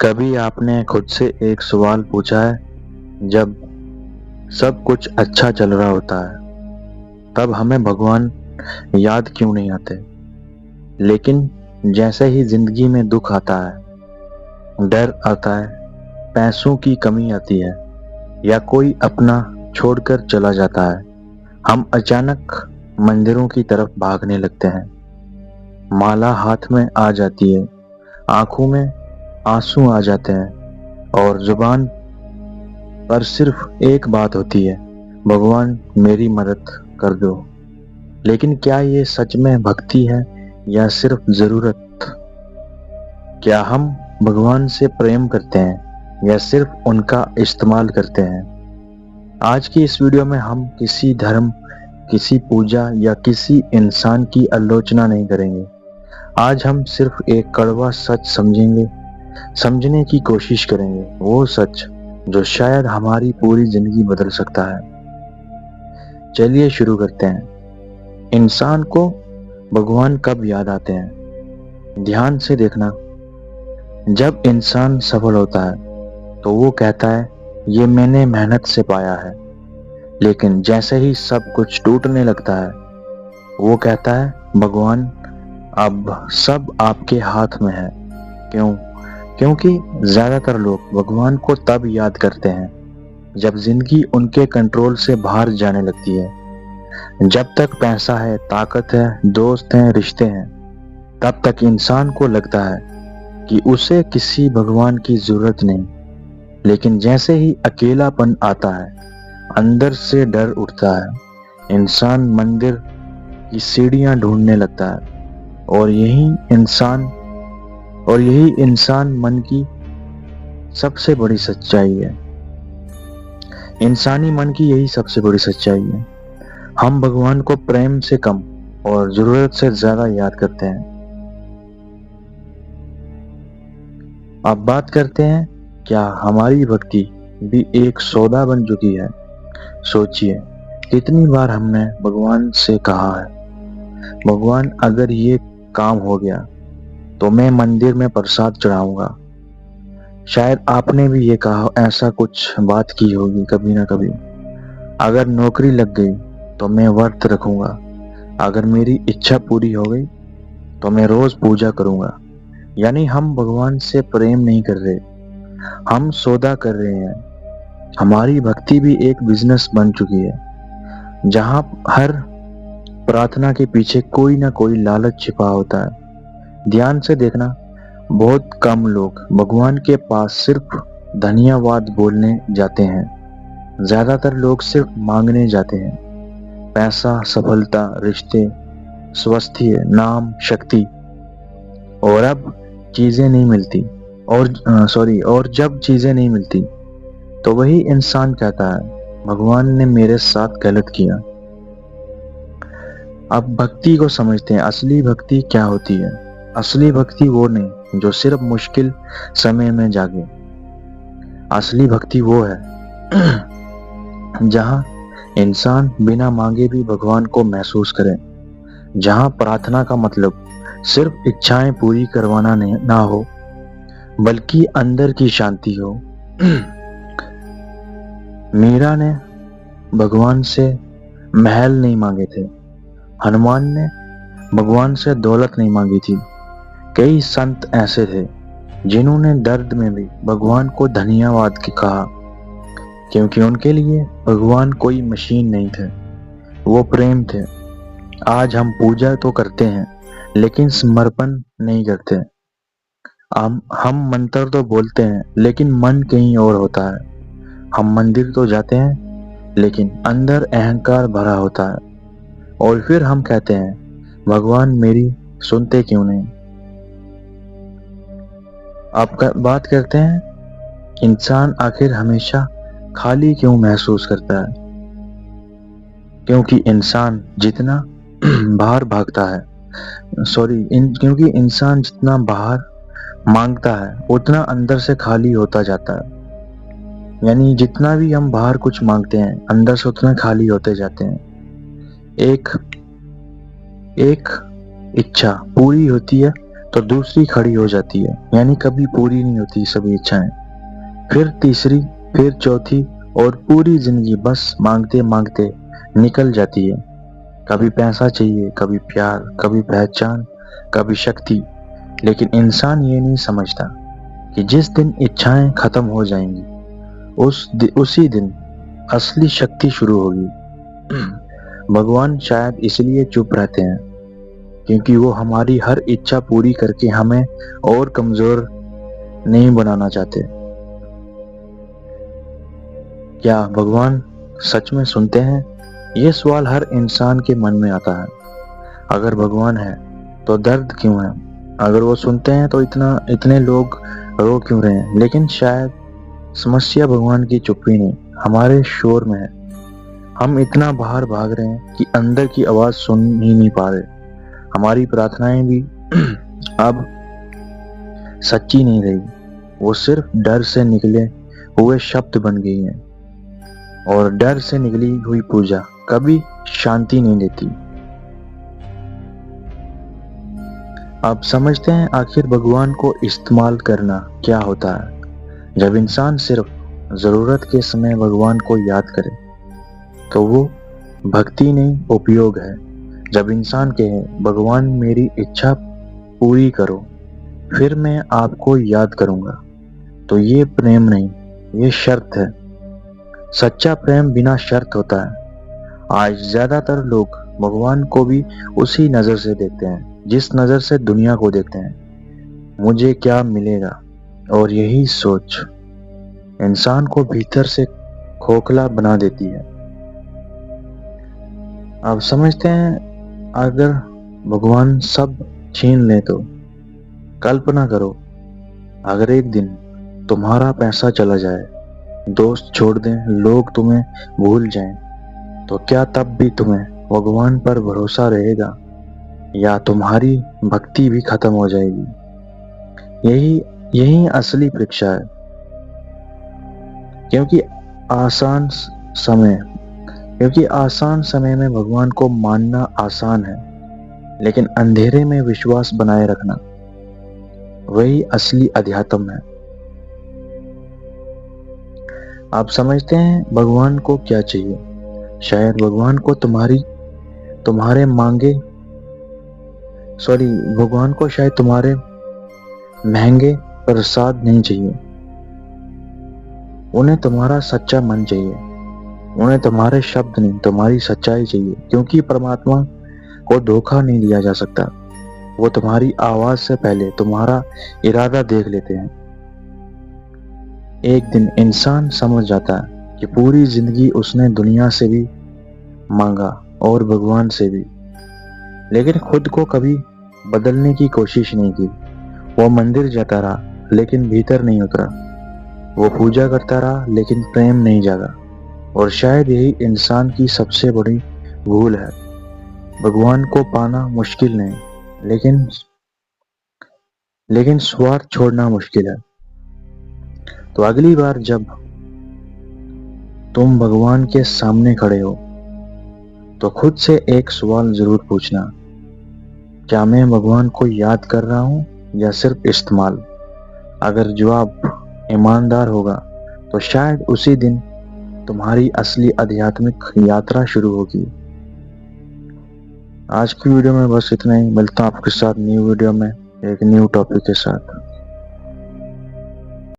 कभी आपने खुद से एक सवाल पूछा है, जब सब कुछ अच्छा चल रहा होता है तब हमें भगवान याद क्यों नहीं आते, लेकिन जैसे ही जिंदगी में दुख आता है, डर आता है, पैसों की कमी आती है या कोई अपना छोड़कर चला जाता है, हम अचानक मंदिरों की तरफ भागने लगते हैं। माला हाथ में आ जाती है, आंखों में आंसू आ जाते हैं और जुबान पर सिर्फ एक बात होती है, भगवान मेरी मदद कर दो। लेकिन क्या ये सच में भक्ति है या सिर्फ जरूरत? क्या हम भगवान से प्रेम करते हैं या सिर्फ उनका इस्तेमाल करते हैं? आज की इस वीडियो में हम किसी धर्म, किसी पूजा या किसी इंसान की आलोचना नहीं करेंगे। आज हम सिर्फ एक कड़वा सच समझने की कोशिश करेंगे, वो सच जो शायद हमारी पूरी जिंदगी बदल सकता है। चलिए शुरू करते हैं। इंसान को भगवान कब याद आते हैं? ध्यान से देखना। जब इंसान सफल होता है तो वो कहता है, ये मैंने मेहनत से पाया है। लेकिन जैसे ही सब कुछ टूटने लगता है, वो कहता है, भगवान अब सब आपके हाथ में है। क्यों? क्योंकि ज्यादातर लोग भगवान को तब याद करते हैं जब जिंदगी उनके कंट्रोल से बाहर जाने लगती है। जब तक पैसा है, ताकत है, दोस्त हैं, रिश्ते हैं, तब तक इंसान को लगता है कि उसे किसी भगवान की जरूरत नहीं। लेकिन जैसे ही अकेलापन आता है, अंदर से डर उठता है, इंसान मंदिर की सीढ़ियां ढूंढने लगता है। और यही इंसान मन की सबसे बड़ी सच्चाई है। इंसानी मन की यही सबसे बड़ी सच्चाई है। हम भगवान को प्रेम से कम और जरूरत से ज्यादा याद करते हैं। अब बात करते हैं, क्या हमारी भक्ति भी एक सौदा बन चुकी है? सोचिए, कितनी बार हमने भगवान से कहा है, भगवान अगर ये काम हो गया तो मैं मंदिर में प्रसाद चढ़ाऊंगा। शायद आपने भी ये कहा, ऐसा कुछ बात की होगी कभी ना कभी। अगर नौकरी लग गई तो मैं व्रत रखूंगा। अगर मेरी इच्छा पूरी हो गई तो मैं रोज पूजा करूंगा। यानी हम भगवान से प्रेम नहीं कर रहे, हम सौदा कर रहे हैं। हमारी भक्ति भी एक बिजनेस बन चुकी है, जहां हर प्रार्थना के पीछे कोई ना कोई लालच छिपा होता है। ध्यान से देखना, बहुत कम लोग भगवान के पास सिर्फ धन्यवाद बोलने जाते हैं। ज्यादातर लोग सिर्फ मांगने जाते हैं, पैसा, सफलता, रिश्ते, स्वास्थ्य, नाम, शक्ति। और अब चीजें नहीं मिलती और जब चीजें नहीं मिलती तो वही इंसान कहता है, भगवान ने मेरे साथ गलत किया। अब भक्ति को समझते हैं। असली भक्ति क्या होती है? असली भक्ति वो नहीं जो सिर्फ मुश्किल समय में जागे। असली भक्ति वो है जहां इंसान बिना मांगे भी भगवान को महसूस करे, जहां प्रार्थना का मतलब सिर्फ इच्छाएं पूरी करवाना ना हो, बल्कि अंदर की शांति हो। मीरा ने भगवान से महल नहीं मांगे थे, हनुमान ने भगवान से दौलत नहीं मांगी थी। कई संत ऐसे थे जिन्होंने दर्द में भी भगवान को धन्यवाद कहा, क्योंकि उनके लिए भगवान कोई मशीन नहीं थे, वो प्रेम थे। आज हम पूजा तो करते हैं लेकिन समर्पण नहीं करते। हम मंत्र तो बोलते हैं लेकिन मन कहीं और होता है। हम मंदिर तो जाते हैं लेकिन अंदर अहंकार भरा होता है। और फिर हम कहते हैं, भगवान मेरी सुनते क्यों नहीं? अब बात करते हैं, इंसान आखिर हमेशा खाली क्यों महसूस करता है? क्योंकि इंसान जितना बाहर भागता है, क्योंकि इंसान जितना बाहर मांगता है उतना अंदर से खाली होता जाता है। यानी जितना भी हम बाहर कुछ मांगते हैं, अंदर से उतना खाली होते जाते हैं। एक इच्छा पूरी होती है तो दूसरी खड़ी हो जाती है, यानी कभी पूरी नहीं होती सभी इच्छाएं। फिर तीसरी, फिर चौथी, और पूरी जिंदगी बस मांगते मांगते निकल जाती है। कभी पैसा चाहिए, कभी प्यार, कभी पहचान, कभी शक्ति। लेकिन इंसान ये नहीं समझता कि जिस दिन इच्छाएं खत्म हो जाएंगी उसी दिन असली शक्ति शुरू होगी। भगवान शायद इसलिए चुप रहते हैं क्योंकि वो हमारी हर इच्छा पूरी करके हमें और कमजोर नहीं बनाना चाहते। क्या भगवान सच में सुनते हैं? ये सवाल हर इंसान के मन में आता है। अगर भगवान है तो दर्द क्यों है? अगर वो सुनते हैं तो इतने लोग रो क्यों रहे हैं? लेकिन शायद समस्या भगवान की चुप्पी नहीं, हमारे शोर में है। हम इतना बाहर भाग रहे हैं कि अंदर की आवाज सुन ही नहीं पा रहे। हमारी प्रार्थनाएं भी अब सच्ची नहीं रही, वो सिर्फ डर से निकले हुए शब्द बन गई हैं। और डर से निकली हुई पूजा कभी शांति नहीं देती। आप समझते हैं आखिर भगवान को इस्तेमाल करना क्या होता है? जब इंसान सिर्फ जरूरत के समय भगवान को याद करे तो वो भक्ति नहीं, उपयोग है। जब इंसान कहे भगवान मेरी इच्छा पूरी करो फिर मैं आपको याद करूंगा, तो ये प्रेम नहीं, ये शर्त है। सच्चा प्रेम बिना शर्त होता है। आज ज्यादातर लोग भगवान को भी उसी नजर से देखते हैं जिस नजर से दुनिया को देखते हैं। मुझे क्या मिलेगा? और यही सोच इंसान को भीतर से खोखला बना देती है। आप समझते हैं अगर भगवान सब छीन ले तो? कल्पना करो अगर एक दिन तुम्हारा पैसा चला जाए, दोस्त छोड़ दें, लोग तुम्हें भूल जाएं, तो क्या तब भी तुम्हें भगवान पर भरोसा रहेगा या तुम्हारी भक्ति भी खत्म हो जाएगी? यही असली परीक्षा है। क्योंकि आसान समय में भगवान को मानना आसान है, लेकिन अंधेरे में विश्वास बनाए रखना वही असली अध्यात्म है। आप समझते हैं भगवान को क्या चाहिए? शायद भगवान को भगवान को शायद तुम्हारे महंगे प्रसाद नहीं चाहिए। उन्हें तुम्हारा सच्चा मन चाहिए। उन्हें तुम्हारे शब्द नहीं, तुम्हारी सच्चाई चाहिए। क्योंकि परमात्मा को धोखा नहीं दिया जा सकता। वो तुम्हारी आवाज से पहले तुम्हारा इरादा देख लेते हैं। एक दिन इंसान समझ जाता है कि पूरी जिंदगी उसने दुनिया से भी मांगा और भगवान से भी, लेकिन खुद को कभी बदलने की कोशिश नहीं की। वो मंदिर जाता रहा लेकिन भीतर नहीं उतरा। वो पूजा करता रहा लेकिन प्रेम नहीं जागा। और शायद यही इंसान की सबसे बड़ी भूल है। भगवान को पाना मुश्किल नहीं, लेकिन स्वार्थ छोड़ना मुश्किल है। तो अगली बार जब तुम भगवान के सामने खड़े हो तो खुद से एक सवाल जरूर पूछना, क्या मैं भगवान को याद कर रहा हूं या सिर्फ इस्तेमाल? अगर जवाब ईमानदार होगा तो शायद उसी दिन तुम्हारी असली आध्यात्मिक यात्रा शुरू होगी। आज की वीडियो में बस इतना ही। मिलता हूं आपके साथ न्यू वीडियो में एक न्यू टॉपिक के साथ।